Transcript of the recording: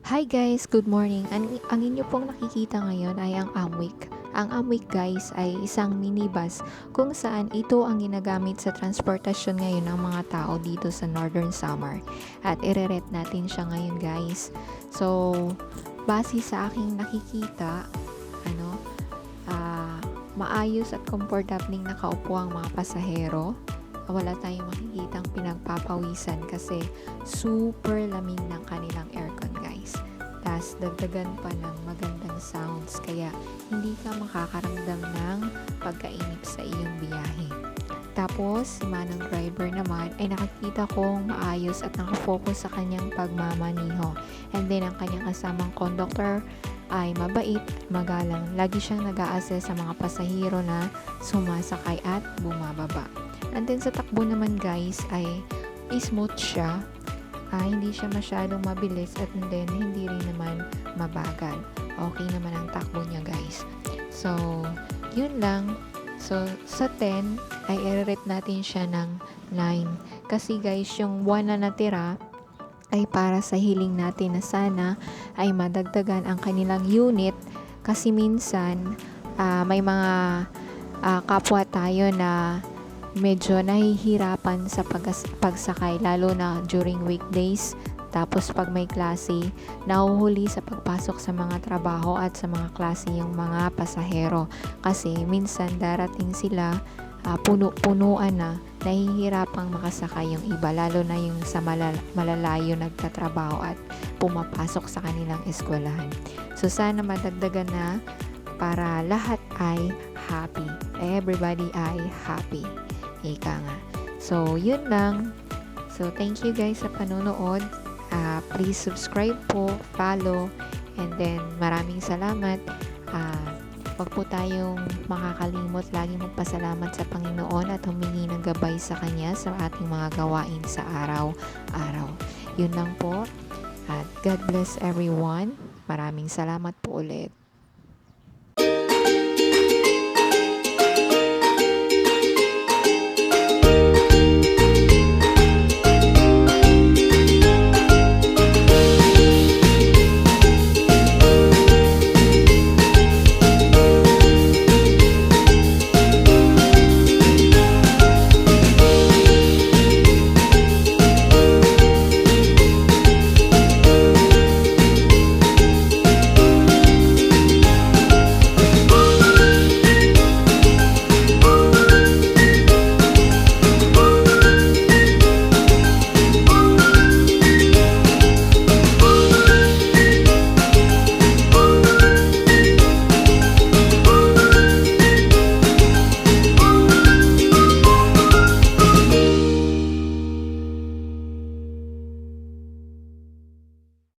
Hi guys, good morning. Ang inyo pong nakikita ngayon ay ang Amwik. Ang Amwik guys ay isang minibus kung saan ito ang ginagamit sa transportasyon ngayon ng mga tao dito sa Northern Samar. At ire-rate natin siya ngayon guys. So, base sa aking nakikita, maayos at komportabling nakaupo ang mga pasahero. Wala tayong makikitang pinagpapawisan kasi super lamig ng kanilang aircon guys. Tapos dagdagan pa ng magandang sounds kaya hindi ka makakaramdam ng pagkainip sa iyong biyahe. Tapos si manang driver naman ay nakikita kong maayos at nakafocus sa kanyang pagmamaniho. And then ang kanyang kasamang conductor ay mabait at magalang. Lagi siyang nag-a-assess sa mga pasahero na sumasakay at bumababa. And then sa takbo naman guys ay smooth siya. Hindi siya masyadong mabilis at then hindi rin naman mabagal. Okay naman ang takbo niya guys. So, yun lang. So, sa 10 ay i-rate natin siya ng 9. Kasi guys, yung 1 na natira ay para sa hiling natin na sana ay madagdagan ang kanilang unit kasi minsan may mga kapwa tayo na medyo nahihirapan sa pagsakay lalo na during weekdays. Tapos pag may klase, nahuhuli sa pagpasok sa mga trabaho at sa mga klase yung mga pasahero. Kasi minsan darating sila puno-punuan na, nahihirapang makasakay yung iba lalo na yung sa malalayo nagtatrabaho at pumapasok sa kanilang eskwelahan. So sana madagdagan na para lahat ay happy. Everybody ay happy. Ika nga. So, yun lang. So, thank you guys sa panonood. Please subscribe po, follow, and then maraming salamat. Huwag po tayong makakalimot lagi magpasalamat sa Panginoon at humingi ng gabay sa Kanya sa ating mga gawain sa araw-araw. Yun lang po. At God bless everyone. Maraming salamat po ulit.